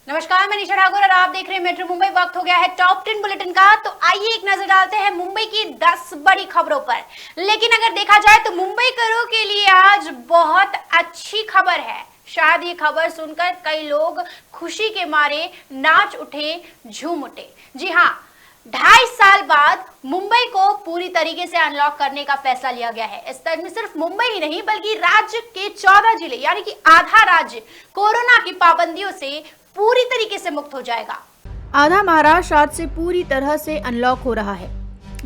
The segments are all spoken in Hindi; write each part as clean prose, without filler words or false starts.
नमस्कार, मैं निशा ठाकुर और आप देख रहे हैं मेट्रो मुंबई। वक्त हो गया है टॉप 10 बुलेटिन का। तो आइए एक नजर डालते हैं मुंबई की 10 बड़ी खबरों पर। लेकिन अगर देखा जाए तो मुंबई करों के लिए आज बहुत अच्छी खबर है। शायद ये खबर सुनकर कई लोग खुशी के मारे नाच उठे, झूम उठे। जी हाँ, 2.5 साल बाद मुंबई को पूरी तरीके से अनलॉक करने का फैसला लिया गया है। इस तरह में सिर्फ मुंबई ही नहीं बल्कि राज्य के 14 जिले यानी कि आधा राज्य कोरोना की पाबंदियों से पूरी तरीके से मुक्त हो जाएगा। आधा महाराष्ट्र आज से पूरी तरह से अनलॉक हो रहा है।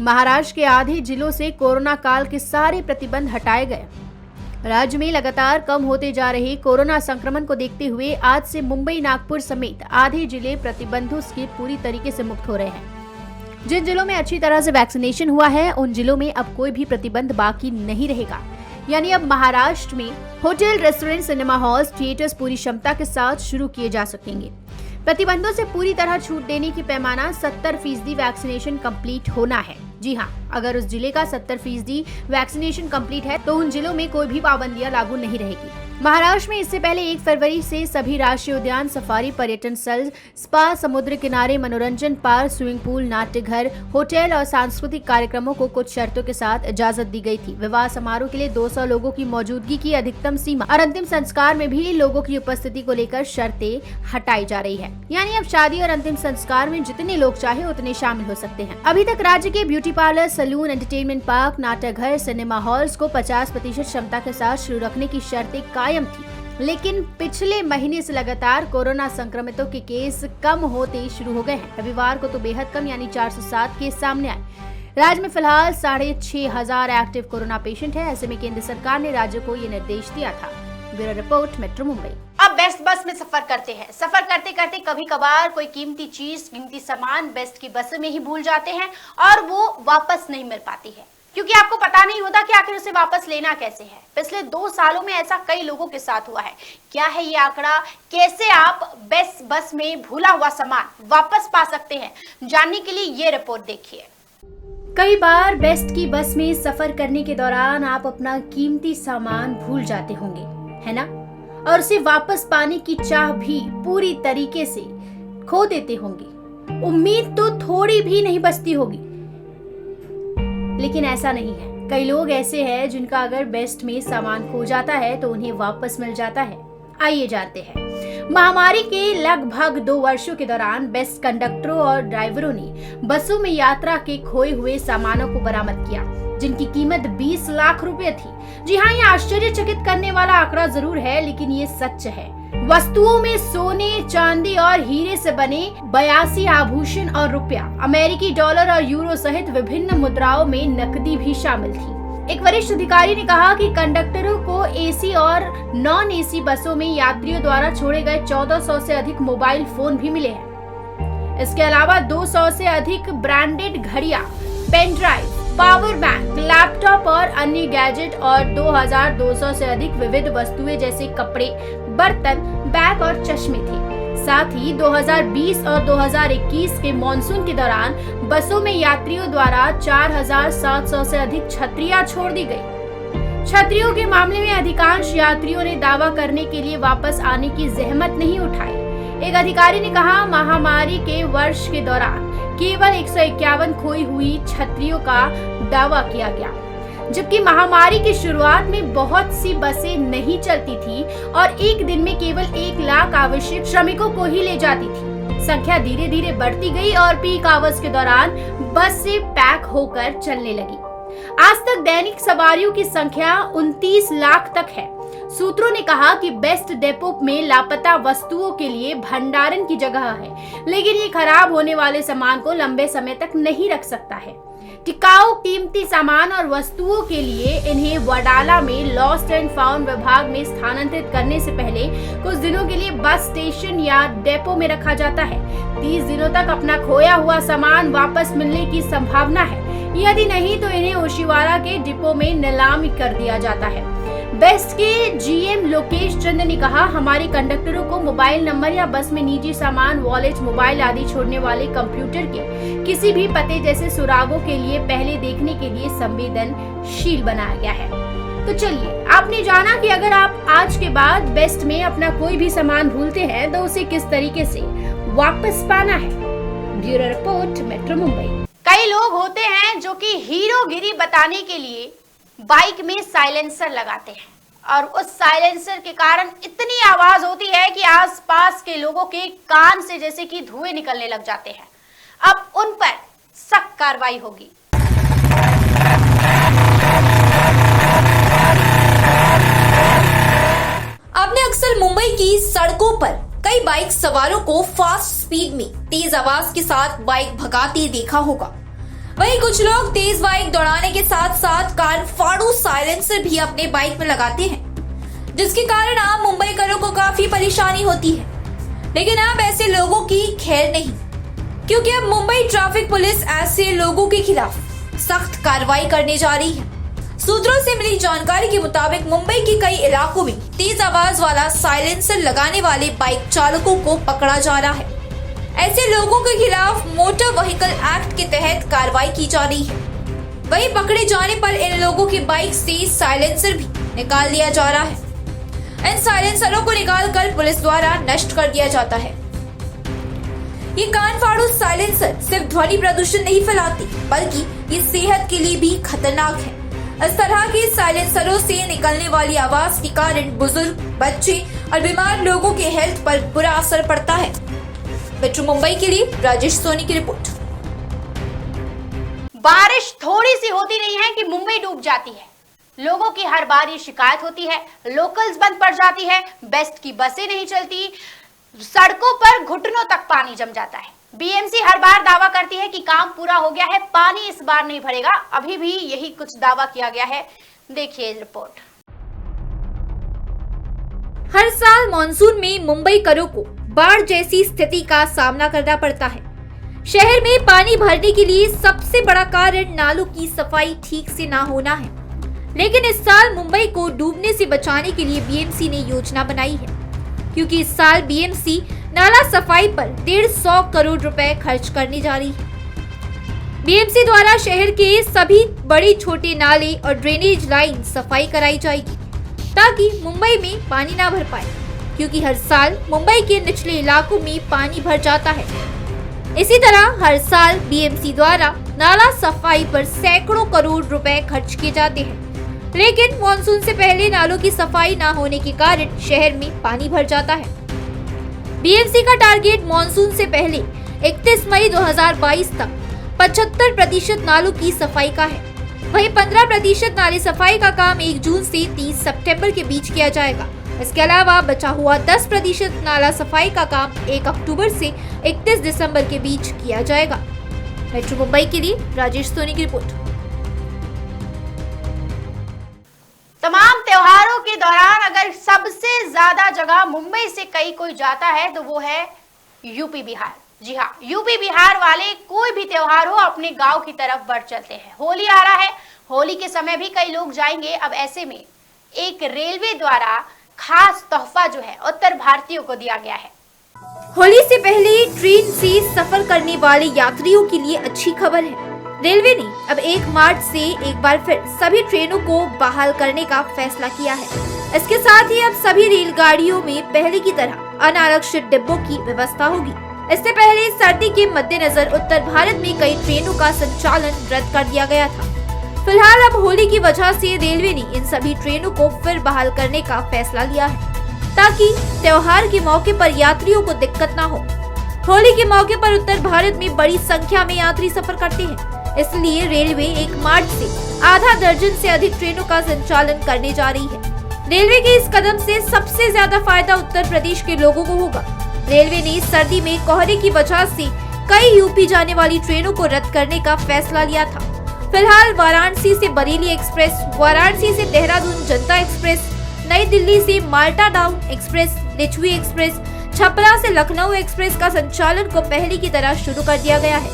महाराष्ट्र के आधे जिलों से कोरोना काल के सारे प्रतिबंध हटाए गए। राज्य में लगातार कम होते जा रहे कोरोना संक्रमण को देखते हुए आज से मुंबई, नागपुर समेत आधे जिले प्रतिबंधों से पूरी तरीके से मुक्त हो रहे हैं। जिन जिलों में अच्छी तरह से वैक्सीनेशन हुआ है उन जिलों में अब कोई भी प्रतिबंध बाकी नहीं रहेगा। यानी अब महाराष्ट्र में hotel, restaurant, cinema halls, theatres पूरी क्षमता के साथ शुरू किए जा सकेंगे। प्रतिबंधों से पूरी तरह छूट देने की पैमाना 70% वैक्सीनेशन कंप्लीट होना है। जी हाँ, अगर उस जिले का 70% वैक्सीनेशन कंप्लीट है तो उन जिलों में कोई भी पाबंदियां लागू नहीं रहेगी। महाराष्ट्र में इससे पहले 1 फरवरी से सभी राष्ट्रीय उद्यान, सफारी, पर्यटन स्थल, स्पा, समुद्र किनारे, मनोरंजन पार्क, स्विमिंग पूल, नाट्यघर, होटल और सांस्कृतिक कार्यक्रमों को कुछ शर्तों के साथ इजाजत दी गई थी। विवाह समारोह के लिए 200 लोगों की मौजूदगी की अधिकतम सीमा और अंतिम संस्कार में भी लोगों की उपस्थिति को लेकर शर्तें हटाई जा रही है। यानी अब शादी और अंतिम संस्कार में जितने लोग चाहे उतने शामिल हो सकते हैं। अभी तक राज्य के beauty parlour, salon, entertainment park, नाट्यघर, सिनेमा हॉल्स को 50% क्षमता के साथ शुरू रखने की शर्तें कायम थी। लेकिन पिछले महीने से लगातार कोरोना संक्रमितों के केस कम होते शुरू हो गए हैं। रविवार को तो बेहद कम यानी 407 केस सामने आए। राज्य में फिलहाल 6,500 एक्टिव कोरोना पेशेंट है। ऐसे में केंद्र सरकार ने राज्य को ये निर्देश दिया था। Bureau report, metro Mumbai. अब बेस्ट बस में सफर करते हैं। सफर करते करते कभी कभार कोई कीमती चीज, कीमती सामान बेस्ट की बस में ही भूल जाते हैं और वो वापस नहीं मिल पाती है, क्योंकि आपको पता नहीं होता कि आखिर उसे वापस लेना कैसे है। पिछले 2 सालों में ऐसा कई लोगों के साथ हुआ है। क्या है ये आंकड़ा? कैसे आप बेस्ट बस में भूला हुआ सामान वापस पा सकते हैं? जानने के लिए ये रिपोर्ट देखिए। कई बार बेस्ट की बस में सफर करने के दौरान आप अपना कीमती सामान भूल जाते होंगे, है ना? और उसे वापस पाने की चाह भी पूरी तरीके से खो देते होंगे। उम्मीद तो थोड़ी भी नहीं बचती होगी, लेकिन ऐसा नहीं है। कई लोग ऐसे हैं जिनका अगर बेस्ट में सामान खो जाता है तो उन्हें वापस मिल जाता है। आइए जानते हैं। महामारी के लगभग 2 वर्षों के दौरान बेस्ट कंडक्टरों और ड्राइवरों ने बसों में यात्रा के खोए हुए सामानों को बरामद किया, जिनकी कीमत 20 लाख रुपए थी। जी हाँ, ये आश्चर्यचकित करने वाला आंकड़ा जरूर है, लेकिन ये सच है। वस्तुओं में सोने, चांदी और हीरे से बने 82 आभूषण और रुपया, अमेरिकी डॉलर और यूरो सहित विभिन्न मुद्राओं में नकदी भी शामिल थी। एक वरिष्ठ अधिकारी ने कहा कि कंडक्टरों को एसी और नॉन एसी बसों में यात्रियों द्वारा छोड़े गए 1400 से अधिक मोबाइल फोन भी मिले हैं। इसके अलावा 200 से अधिक ब्रांडेड घड़ियां, pen drive, power bank, laptop और अन्य गैजेट और 2200 से अधिक विविध वस्तुएं जैसे कपड़े, बर्तन, बैग और चश्मे थे। साथ ही 2020 और 2021 के मॉनसून के दौरान बसों में यात्रियों द्वारा 4700 से अधिक छतरियां छोड़ दी गई। छतरियों के मामले में अधिकांश यात्रियों ने दावा करने के लिए वापस आने की जहमत नहीं उठाई। एक अधिकारी ने कहा, महामारी के वर्ष के दौरान केवल 151 खोई हुई छतरियों का दावा किया गया, जबकि महामारी की शुरुआत में बहुत सी बसें नहीं चलती थी और एक दिन में केवल 1 लाख आवश्यक श्रमिकों को ही ले जाती थी। संख्या धीरे धीरे बढ़ती गई और पीक आवर्स के दौरान बस से पैक होकर चलने लगी। आज तक दैनिक सवारियों की संख्या 29 लाख तक है। सूत्रों ने कहा कि बेस्ट डेपो में लापता वस्तुओं के लिए भंडारण की जगह है, लेकिन ये खराब होने वाले सामान को लंबे समय तक नहीं रख सकता है। टिकाऊ कीमती सामान और वस्तुओं के लिए इन्हें वडाला में लॉस्ट एंड फाउंड विभाग में स्थानांतरित करने से पहले कुछ दिनों के लिए बस स्टेशन या डेपो में रखा जाता है। 30 दिनों तक अपना खोया हुआ सामान वापस मिलने की संभावना है। यदि नहीं तो इन्हें ओशिवारा के डिपो में नीलाम कर दिया जाता है। बेस्ट के जीएम लोकेश चंद्र ने कहा, हमारे कंडक्टरों को मोबाइल नंबर या बस में निजी सामान, वॉलेट, मोबाइल आदि छोड़ने वाले कंप्यूटर के किसी भी पते जैसे सुरागों के लिए पहले देखने के लिए संवेदनशील बनाया गया है। तो चलिए, आपने जाना कि अगर आप आज के बाद बेस्ट में अपना कोई भी सामान भूलते हैं तो उसे किस तरीके से वापस पाना है। Bureau report, metro Mumbai. कई लोग होते हैं जो कि हीरोगिरी बताने के लिए बाइक में साइलेंसर लगाते हैं और उस साइलेंसर के कारण इतनी आवाज होती है कि आसपास के लोगों के कान से जैसे कि धुएं निकलने लग जाते हैं। अब उन पर सख्त कार्रवाई होगी। आपने अक्सर मुंबई की सड़कों पर कई बाइक सवारों को फास्ट स्पीड में तेज आवाज के साथ बाइक भगाते देखा होगा। वहीं कुछ लोग तेज बाइक दौड़ाने के साथ साथ कान फाड़ू साइलेंसर भी अपने बाइक में लगाते हैं, जिसके कारण आम मुंबईकरों को काफी परेशानी होती है। लेकिन अब ऐसे लोगों की खैर नहीं, क्योंकि अब मुंबई ट्रैफिक पुलिस ऐसे लोगों के खिलाफ सख्त कार्रवाई करने जा रही है। सूत्रों से मिली जानकारी के मुताबिक मुंबई के कई इलाकों में तेज आवाज वाला साइलेंसर लगाने वाले बाइक चालकों को पकड़ा जा रहा है। ऐसे लोगों के खिलाफ मोटर व्हीकल एक्ट के तहत कार्रवाई की जा रही है। वहीं पकड़े जाने पर इन लोगों की बाइक से साइलेंसर भी निकाल लिया जा रहा है। इन साइलेंसरों को निकालकर पुलिस द्वारा नष्ट कर दिया जाता है। ये कान फाड़ू साइलेंसर सिर्फ ध्वनि प्रदूषण नहीं फैलाते, बल्कि ये सेहत के लिए भी खतरनाक है। इस तरह के साइलेंसरों से निकलने वाली आवाज के कारण बुजुर्ग, बच्चे और बीमार लोगों के हेल्थ पर बुरा असर पड़ता है। मेट्रो मुंबई के लिए राजेश सोनी की रिपोर्ट। बारिश थोड़ी सी होती नहीं है कि मुंबई डूब जाती है। लोगों की हर बार ये शिकायत होती है, लोकल्स बंद पड़ जाती है, बेस्ट की बसें नहीं चलती, सड़कों पर घुटनों तक पानी जम जाता है। बीएमसी हर बार दावा करती है कि काम पूरा हो गया है, पानी इस बार नहीं भरेगा। अभी भी यही कुछ दावा किया गया है। देखिए रिपोर्ट। हर साल मानसून में मुंबईकरों को बाढ़ जैसी स्थिति का सामना करना पड़ता है। शहर में पानी भरने के लिए सबसे बड़ा कारण नालों की सफाई ठीक से ना होना है। लेकिन इस साल मुंबई को डूबने से बचाने के लिए बीएमसी ने योजना बनाई है, क्योंकि इस साल बीएमसी नाला सफाई पर 150 करोड़ रुपए खर्च करने जा रही है। बीएमसी द्वारा शहर के सभी बड़े छोटे नाले और ड्रेनेज लाइन सफाई कराई जाएगी, ताकि मुंबई में पानी ना भर पाए, क्योंकि हर साल मुंबई के निचले इलाकों में पानी भर जाता है। इसी तरह हर साल बीएमसी द्वारा नाला सफाई पर सैकड़ों करोड़ रुपए खर्च किए जाते हैं, लेकिन मानसून से पहले नालों की सफाई ना होने के कारण शहर में पानी भर जाता है। बीएमसी का टारगेट मानसून से पहले 31 मई 2022 तक 75% नालों की सफाई का है। वहीं 15% नाले सफाई का काम 1 जून से 30 सितंबर के बीच किया जाएगा। इसके अलावा बचा हुआ 10% नाला सफाई का काम 1 अक्टूबर से 31 दिसंबर के बीच किया जाएगा। मेट्रो मुंबई के लिए राजेश सोनी की रिपोर्ट। तमाम त्योहारों के दौरान अगर सबसे ज्यादा जगह मुंबई से कहीं कोई जाता है तो वो है यूपी बिहार। जी हाँ, यूपी बिहार वाले कोई भी त्योहार हो अपने गांव की तरफ बढ़ चलते हैं। होली आ रहा है, होली के समय भी कई लोग जाएंगे। अब ऐसे में एक रेलवे द्वारा खास तोहफा जो है उत्तर भारतीयों को दिया गया है। होली से पहले ट्रेन से सफर करने वाले यात्रियों के लिए अच्छी खबर है। रेलवे ने अब 1 मार्च से एक बार फिर सभी ट्रेनों को बहाल करने का फैसला किया है। इसके साथ ही अब सभी रेलगाड़ियों में पहले की तरह अनारक्षित डिब्बों की व्यवस्था होगी। इससे पहले सर्दी के मद्देनजर उत्तर भारत में कई ट्रेनों का संचालन रद्द कर दिया गया था। फिलहाल अब होली की वजह से रेलवे ने इन सभी ट्रेनों को फिर बहाल करने का फैसला लिया है, ताकि त्योहार के मौके पर यात्रियों को दिक्कत न हो। होली के मौके पर उत्तर भारत में बड़ी संख्या में यात्री सफर करते हैं, इसलिए रेलवे 1 मार्च से आधा दर्जन से अधिक ट्रेनों का संचालन करने जा रही है। रेलवे के इस कदम से सबसे ज्यादा फायदा उत्तर प्रदेश के लोगों को होगा। रेलवे ने सर्दी में कोहरे की वजह से कई यूपी जाने वाली ट्रेनों को रद्द करने का फैसला लिया था। फिलहाल वाराणसी से बरेली एक्सप्रेस, वाराणसी से देहरादून जनता एक्सप्रेस, नई दिल्ली से Malda town express, Lichchavi express, Chhapra से लखनऊ एक्सप्रेस का संचालन को पहले की तरह शुरू कर दिया गया है।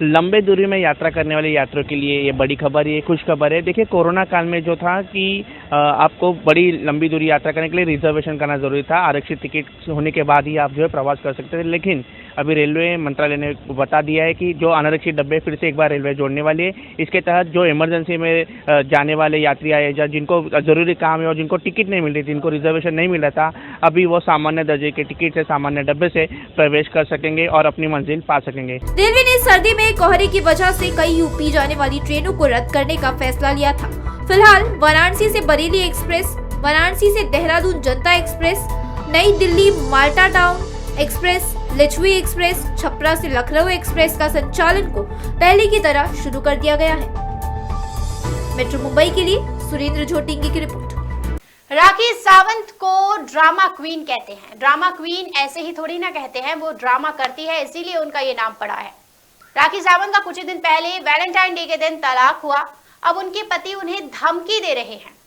लंबे दूरी में यात्रा करने वाले यात्रियों के लिए ये बड़ी खबर, ये खुश खबर है। देखिए, कोरोना काल में जो था कि आपको बड़ी लंबी दूरी यात्रा करने के लिए रिजर्वेशन करना ज़रूरी था। आरक्षित टिकट होने के बाद ही आप जो है प्रवास कर सकते थे, लेकिन अभी रेलवे मंत्रालय ने बता दिया है कि जो अनारक्षित डब्बे फिर से एक बार रेलवे जोड़ने वाली है। इसके तहत जो इमरजेंसी में जाने वाले यात्री आए या जिनको ज़रूरी काम है और जिनको टिकट नहीं मिल रही थी, जिनको रिजर्वेशन नहीं मिला था, अभी वो सामान्य दर्जे के टिकट से सामान्य डब्बे से प्रवेश कर सकेंगे और अपनी मंजिल पा सकेंगे। रेलवे ने सर्दी में कोहरे की वजह से कई यूपी जाने वाली ट्रेनों को रद्द करने का फैसला लिया था। फिलहाल वाराणसी से बरेली एक्सप्रेस, वाराणसी से देहरादून जनता एक्सप्रेस, नई Delhi Malda town express, Lichchavi express, Chhapra से लखनऊ एक्सप्रेस का संचालन को पहले की तरह शुरू कर दिया गया है। मेट्रो मुंबई के लिए सुरेंद्र झोटिंगी की रिपोर्ट। राखी सावंत को ड्रामा क्वीन कहते हैं। ड्रामा क्वीन ऐसे ही थोड़ी ना कहते हैं, वो ड्रामा करती है, इसीलिए उनका ये नाम पड़ा है। राखी सावंत का कुछ ही दिन पहले वैलेंटाइन डे के दिन तलाक हुआ। अब उनके पति उन्हें धमकी दे रहे हैं।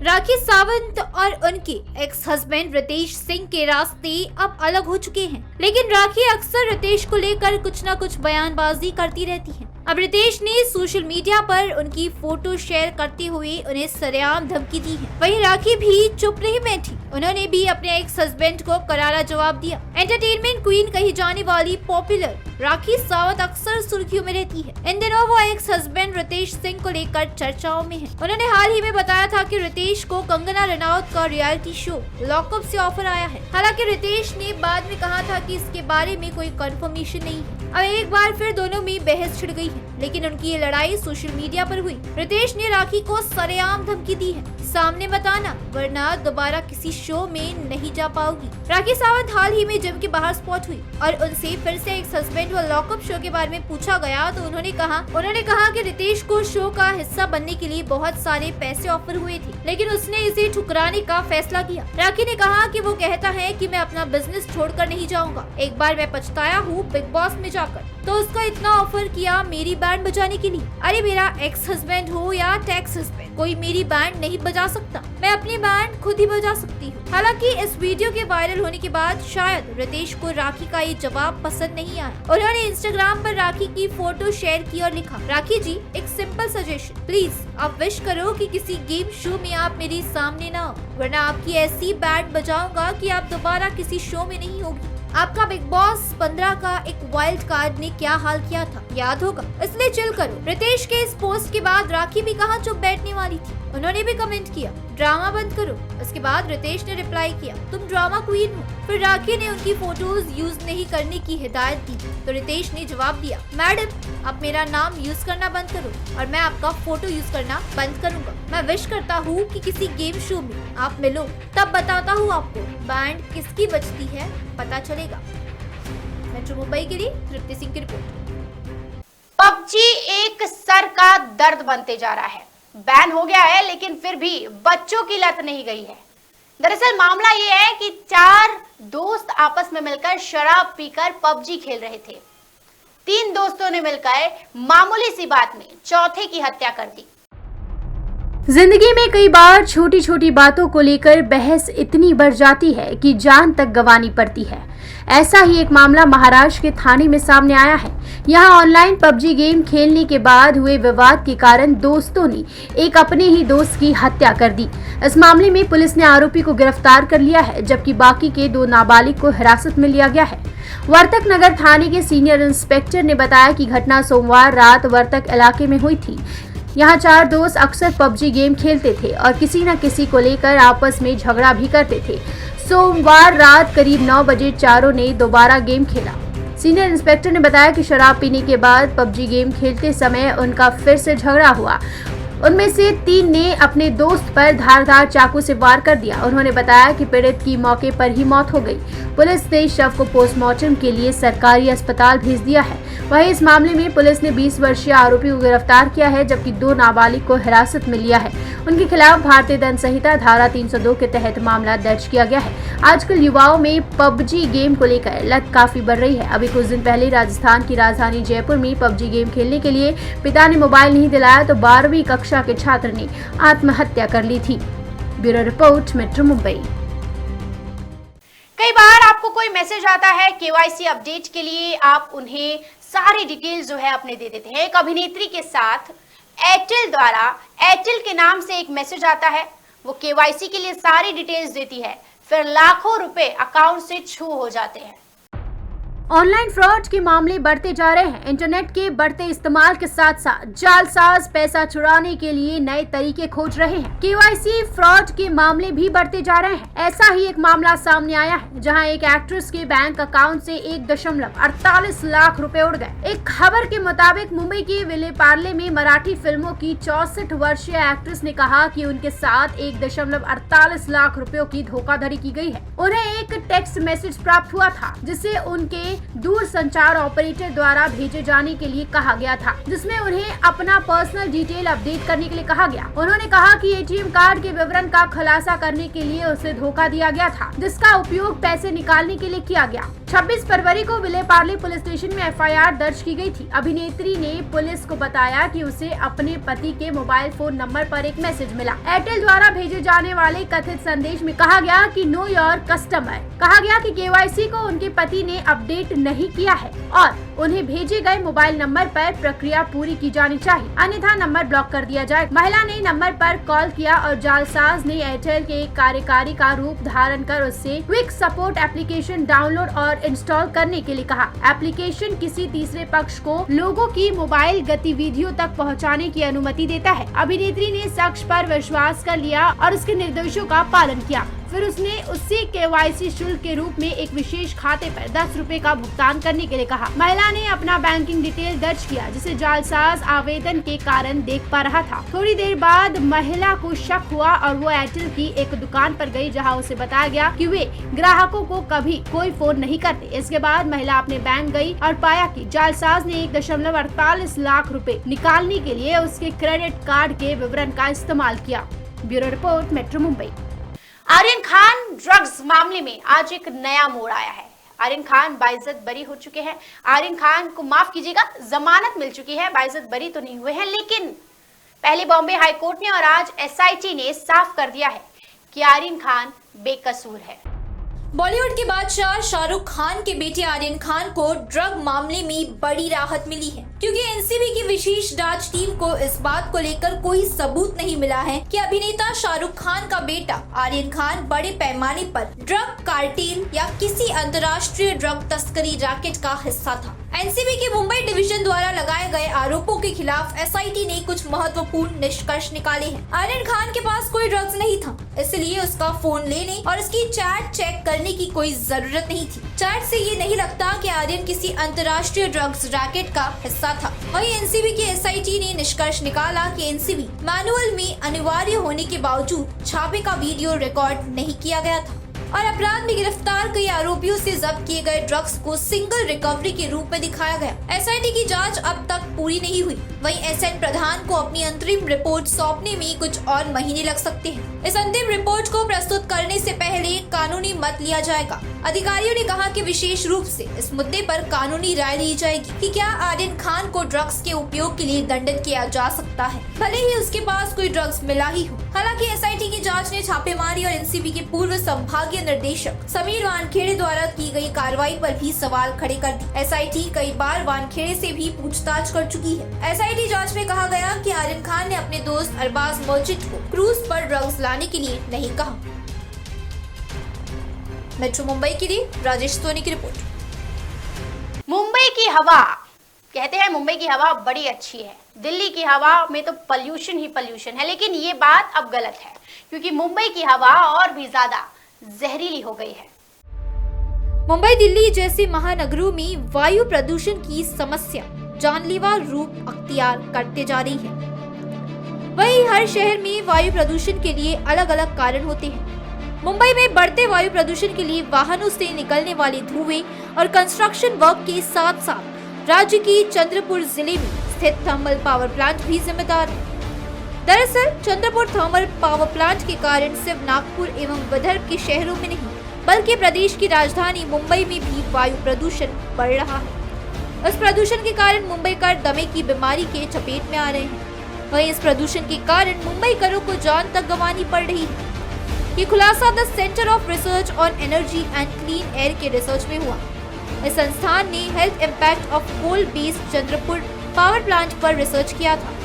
राखी सावंत और उनके एक्स हस्बैंड रितेश सिंह के रास्ते अब अलग हो चुके हैं, लेकिन राखी अक्सर रितेश को लेकर कुछ न कुछ बयानबाजी करती रहती है। अब रितेश ने सोशल मीडिया पर उनकी फोटो शेयर करते हुए उन्हें सरेआम धमकी दी है। वहीं राखी भी चुप नहीं बैठी, उन्होंने भी अपने एक्स हस्बैंड को करारा जवाब दिया। एंटरटेनमेंट क्वीन कही जाने वाली पॉपुलर राखी सावंत अक्सर सुर्खियों में रहती है। इन दिनों वो एक्स हस्बैंड रितेश सिंह को लेकर चर्चाओं में है। उन्होंने हाल ही में बताया था कि रितेश को कंगना रनौत का रियलिटी शो लॉकअप से ऑफर आया है। हालांकि रितेश ने बाद में कहा था कि इसके बारे में कोई कंफर्मेशन नहीं है। अब एक बार फिर दोनों में बहस छिड़ गई है, लेकिन उनकी ये लड़ाई सोशल मीडिया पर हुई। रितेश ने राखी को सरेआम धमकी दी है, सामने बताना वरना दोबारा किसी शो में नहीं जा पाओगी। राखी सावंत हाल ही में जिम के बाहर स्पॉट हुई और उनसे फिर से एक्स हस्बैंड व लॉकअप शो के बारे में पूछा गया तो उन्होंने कहा कि रितेश को शो का हिस्सा बनने के लिए बहुत सारे पैसे ऑफर हुए थे, लेकिन उसने इसे ठुकराने का फैसला किया। राखी ने कहा कि वो कहता है कि मैं अपना बिजनेस छोड़कर नहीं जाऊंगा। एक बार मैं पछताया हूँ बिग बॉस में जाकर, तो उसका इतना ऑफर किया मेरी बैंड बजाने के लिए। अरे मेरा एक्स हस्बैंड हो या टैक्स हस्बैंड, कोई मेरी बैंड नहीं बजा सकता, मैं अपनी बैंड खुद ही बजा सकती हूँ। हालांकि इस वीडियो के वायरल होने के बाद शायद रितेश को राखी का ये जवाब पसंद नहीं आया। उन्होंने इंस्टाग्राम पर राखी की फोटो शेयर की और लिखा, राखी जी एक सिंपल सजेशन, प्लीज आप विश करो कि किसी गेम शो में आप मेरे सामने ना हो, वरना आपकी ऐसी बैंड बजाऊंगा कि आप दोबारा किसी शो में नहीं होगी। आपका बिग बॉस 15 का एक वाइल्ड कार्ड ने क्या हाल किया था याद होगा, इसलिए चिल करो। रितेश के इस पोस्ट के बाद राखी भी कहाँ चुप बैठने वाली थी, उन्होंने भी कमेंट किया ड्रामा बंद करो। इसके बाद रितेश ने रिप्लाई किया तुम ड्रामा क्वीन हो। फिर राखी ने उनकी फोटोज यूज नहीं करने की हिदायत दी तो रितेश ने जवाब दिया मैडम आप मेरा नाम यूज करना बंद करो और मैं आपका फोटो यूज करना बंद करूंगा। मैं विश करता हूँ कि किसी गेम शो में आप मिलो, तब बताता हूँ आपको बैंड किसकी बजती है पता चलेगा। मेट्रो मुंबई के लिए तृप्ति सिंह की रिपोर्ट। पबजी एक सर का दर्द बनते जा रहा है। बैन हो गया है लेकिन फिर भी बच्चों की लत नहीं गई है। दरअसल मामला ये है कि 4 दोस्त आपस में मिलकर शराब पीकर पबजी खेल रहे थे। 3 दोस्तों ने मिलकर मामूली सी बात में चौथे की हत्या कर दी। जिंदगी में कई बार छोटी छोटी बातों को लेकर बहस इतनी बढ़ जाती है कि जान तक गंवानी पड़ती है। ऐसा ही एक मामला महाराष्ट्र के थाने में सामने आया है। यहाँ ऑनलाइन पबजी गेम खेलने के बाद हुए विवाद के कारण दोस्तों ने एक अपने ही दोस्त की हत्या कर दी। इस मामले में पुलिस ने आरोपी को गिरफ्तार कर लिया है, जबकि बाकी के 2 नाबालिग को हिरासत में लिया गया है। वर्तक नगर थाने के सीनियर इंस्पेक्टर ने बताया कि घटना सोमवार रात वर्तक इलाके में हुई थी। यहाँ 4 दोस्त अक्सर पबजी गेम खेलते थे और किसी न किसी को लेकर आपस में झगड़ा भी करते थे। सोमवार रात करीब 9 बजे चारों ने दोबारा गेम खेला। सीनियर इंस्पेक्टर ने बताया कि शराब पीने के बाद पबजी गेम खेलते समय उनका फिर से झगड़ा हुआ। उनमें से 3 ने अपने दोस्त पर धारदार चाकू से वार कर दिया। उन्होंने बताया कि पीड़ित की मौके पर ही मौत हो गई। पुलिस ने शव को पोस्टमार्टम के लिए सरकारी अस्पताल भेज दिया है। वहीं इस मामले में पुलिस ने 20 वर्षीय आरोपी को गिरफ्तार किया है, जबकि 2 नाबालिग को हिरासत में लिया है। उनके खिलाफ भारतीय दंड संहिता धारा 302 के तहत मामला दर्ज किया गया है। आजकल युवाओं में पबजी गेम को लेकर लत काफी बढ़ रही है। अभी कुछ दिन पहले राजस्थान की राजधानी जयपुर में पबजी गेम खेलने के लिए पिता ने मोबाइल नहीं दिलाया तो 12वीं कक्षा के छात्र ने आत्महत्या कर ली थी। Bureau report, metro Mumbai. कई बार आपको कोई मैसेज आता है केवाईसी अपडेट के लिए, आप उन्हें सारी डिटेल्स जो है अपने दे देते हैं। एक अभिनेत्री के साथ एयरटेल द्वारा एयरटेल के नाम से एक मैसेज आता है, वो केवाईसी के लिए सारी डिटेल्स देती है, फिर लाखों रुपए अकाउंट से छू हो जाते हैं। ऑनलाइन फ्रॉड के मामले बढ़ते जा रहे हैं। इंटरनेट के बढ़ते इस्तेमाल के साथ साथ जालसाज पैसा चुराने के लिए नए तरीके खोज रहे हैं। केवाईसी फ्रॉड के मामले भी बढ़ते जा रहे हैं। ऐसा ही एक मामला सामने आया है जहां एक एक्ट्रेस के बैंक अकाउंट से 1.48 लाख रुपए उड़ गए। एक खबर के मुताबिक मुंबई के विलेपार्ले में मराठी फिल्मों की 64 वर्षीय एक्ट्रेस ने कहा कि उनके साथ 1.48 लाख रुपयों की धोखाधड़ी की गई है। उन्हें एक टेक्स्ट मैसेज प्राप्त हुआ था जिसे उनके दूर संचार ऑपरेटर द्वारा भेजे जाने के लिए कहा गया था, जिसमें उन्हें अपना पर्सनल डिटेल अपडेट करने के लिए कहा गया। उन्होंने कहा कि एटीएम कार्ड के विवरण का खुलासा करने के लिए उसे धोखा दिया गया था, जिसका उपयोग पैसे निकालने के लिए किया गया। 26 फरवरी को विलेपार्ले पुलिस स्टेशन में एफआईआर दर्ज की गई थी। अभिनेत्री ने पुलिस को बताया कि उसे अपने पति के मोबाइल फोन नंबर पर एक मैसेज मिला। एयरटेल द्वारा भेजे जाने वाले कथित संदेश में कहा गया कि नो योर कस्टमर। कहा गया कि केवाईसी को उनके पति ने अपडेट नहीं किया है और उन्हें भेजे गए मोबाइल नंबर पर प्रक्रिया पूरी की जानी चाहिए, अन्यथा नंबर ब्लॉक कर दिया जाए। महिला ने नंबर पर कॉल किया और जालसाज ने एयरटेल के एक कार्यकारी का रूप धारण कर उससे क्विक सपोर्ट एप्लीकेशन डाउनलोड और इंस्टॉल करने के लिए कहा। एप्लीकेशन किसी तीसरे पक्ष को लोगों की मोबाइल गतिविधियों तक पहुंचाने की अनुमति देता है। अभिनेत्री ने शख्स पर विश्वास कर लिया और उसके निर्देशों का पालन किया। फिर उसने उससे केवाईसी शुल्क के रूप में एक विशेष खाते पर 10 रुपए का भुगतान करने के लिए कहा। महिला ने अपना बैंकिंग डिटेल दर्ज किया, जिसे जालसाज आवेदन के कारण देख पा रहा था। थोड़ी देर बाद महिला को शक हुआ और वो एयरटेल की एक दुकान पर गई, जहां उसे बताया गया कि वे ग्राहकों को कभी कोई फोन नहीं करते। इसके बाद महिला अपने बैंक गई और पाया कि जालसाज ने 1.48 लाख रुपए निकालने के लिए उसके क्रेडिट कार्ड के विवरण का इस्तेमाल किया। Bureau report, metro Mumbai. Aryan Khan drugs मामले में आज एक नया मोड़ आया है। आर्यन खान बाइज्जत बरी हो चुके हैं। आर्यन खान को माफ कीजिएगा, जमानत मिल चुकी है, बाइज्जत बरी तो नहीं हुए हैं। लेकिन पहले बॉम्बे हाई कोर्ट ने और आज एसआईटी ने साफ कर दिया है कि आर्यन खान बेकसूर है। बॉलीवुड के बादशाह शाहरुख खान के बेटे आर्यन खान को ड्रग मामले में बड़ी राहत मिली है, क्योंकि एनसीबी की विशेष जांच टीम को इस बात को लेकर कोई सबूत नहीं मिला है कि अभिनेता शाहरुख खान का बेटा आर्यन खान बड़े पैमाने पर ड्रग कार्टेल या किसी अंतर्राष्ट्रीय ड्रग तस्करी रैकेट का हिस्सा था। एनसीबी के मुंबई डिवीजन द्वारा लगाए गए आरोपों के खिलाफ एसआईटी ने कुछ महत्वपूर्ण निष्कर्ष निकाले हैं। आर्यन खान के पास कोई ड्रग्स नहीं था, इसलिए उसका फोन लेने और उसकी चैट चेक करने की कोई जरूरत नहीं थी। चैट से ये नहीं लगता कि आर्यन किसी अंतर्राष्ट्रीय ड्रग्स रैकेट का हिस्सा था। वहीं एनसीबी की एसआईटी ने निष्कर्ष निकाला कि एनसीबी मैनुअल में अनिवार्य होने के बावजूद छापे का वीडियो रिकॉर्ड नहीं किया गया था और अपराध में गिरफ्तार कई आरोपियों से जब्त किए गए ड्रग्स को सिंगल रिकवरी के रूप में दिखाया गया। एसआईटी की जांच अब तक पूरी नहीं हुई। वहीं एसएन प्रधान को अपनी अंतरिम रिपोर्ट सौंपने में कुछ और महीने लग सकते हैं। इस अंतिम रिपोर्ट को प्रस्तुत करने से पहले कानूनी मत लिया जाएगा। अधिकारियों ने कहा कि विशेष रूप से इस मुद्दे पर कानूनी राय ली जाएगी कि क्या आर्यन खान को ड्रग्स के उपयोग के लिए दंडित किया जा सकता है, भले ही उसके पास कोई ड्रग्स मिला ही हो। हालांकि एसआईटी की जांच ने छापेमारी और एनसीबी के पूर्व संभागीय निर्देशक समीर वानखेड़े द्वारा की गई कार्रवाई पर भी सवाल खड़े कर दिए। एसआईटी कई बार वानखेड़े से भी पूछताछ कर चुकी है। एसआईटी जांच में कहा गया कि आर्यन खान ने अपने दोस्त अरबाज मर्चेंट को क्रूज पर ड्रग्स लाने के लिए नहीं कहा। मेट्रो मुंबई के लिए राजेश सोनी की रिपोर्ट। मुंबई की हवा, कहते हैं मुंबई की हवा बड़ी अच्छी है, दिल्ली की हवा में तो पॉल्यूशन ही पॉल्यूशन है। लेकिन ये बात अब गलत है, क्योंकि मुंबई की हवा और भी ज्यादा जहरीली हो गई है। मुंबई दिल्ली जैसे महानगरों में वायु प्रदूषण की समस्या जानलेवा रूप अख्तियार करते जा रही है। वहीं हर शहर में वायु प्रदूषण के लिए अलग अलग कारण होते हैं। मुंबई में बढ़ते वायु प्रदूषण के लिए वाहनों से निकलने वाले धुएं और कंस्ट्रक्शन वर्क के साथ साथ राज्य के चंद्रपुर जिले में स्थित थर्मल पावर प्लांट भी जिम्मेदार है। दरअसल चंद्रपुर थर्मल पावर प्लांट के कारण सिर्फ नागपुर एवं विदर्भ के शहरों में नहीं, बल्कि प्रदेश की राजधानी मुंबई में भी वायु प्रदूषण बढ़ रहा है। इस प्रदूषण के कारण मुंबईकर दमे की बीमारी के चपेट में आ रहे हैं। वहीं इस प्रदूषण के कारण मुंबईकरों को जान तक गंवानी पड़ रही है। ये खुलासा the centre of research on energy and clean air के रिसर्च में हुआ। इस संस्थान ने health impact of coal based Chandrapur power plant पर रिसर्च किया था।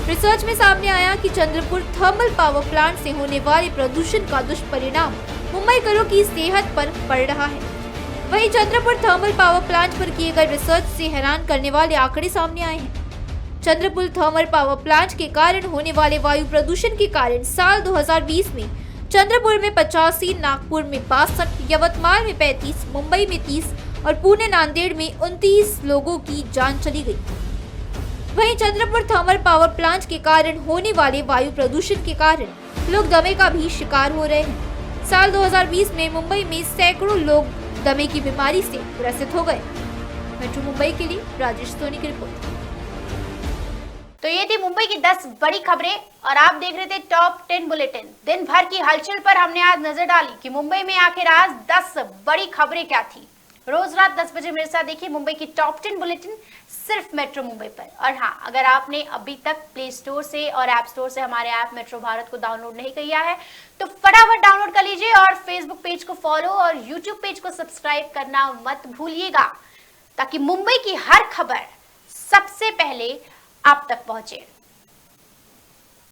रिसर्च में सामने आया कि चंद्रपुर थर्मल पावर प्लांट से होने वाले प्रदूषण का दुष्परिणाम मुंबईकरों की सेहत पर पड़ रहा है। वहीं चंद्रपुर थर्मल पावर प्लांट पर किए गए रिसर्च से हैरान करने वाले आंकड़े सामने आए हैं। चंद्रपुर थर्मल पावर प्लांट के कारण होने वाले वायु प्रदूषण के कारण साल 2020 में चंद्रपुर में 85, नागपुर में 62, यवतमाल में 35, मुंबई में 30 और पुणे नांदेड़ में 29 लोगों की जान चली गई। वहीं चंद्रपुर थर्मल पावर प्लांट के कारण होने वाले वायु प्रदूषण के कारण लोग दमे का भी शिकार हो रहे हैं। साल 2020 में मुंबई में सैकड़ों लोग दमे की बीमारी से ग्रसित हो गए। मेट्रो मुंबई के लिए राजेश सोनी की रिपोर्ट। तो ये थी मुंबई की 10 बड़ी खबरें और आप देख रहे थे टॉप 10 बुलेटिन। दिन भर की हलचल पर हमने आज नजर डाली कि मुंबई में आखिर आज 10 बड़ी खबरें क्या थी। रोज रात 10 बजे मेरे साथ देखिए मुंबई की टॉप 10 बुलेटिन सिर्फ मेट्रो मुंबई पर। और हाँ, अगर आपने अभी तक प्ले स्टोर से और ऐप स्टोर से हमारे ऐप मेट्रो भारत को डाउनलोड नहीं किया है तो फटाफट डाउनलोड कर लीजिए और फेसबुक पेज को फॉलो और यूट्यूब पेज को सब्सक्राइब करना मत भूलिएगा, ताकि मुंबई की हर खबर सबसे पहले आप तक पहुंचे।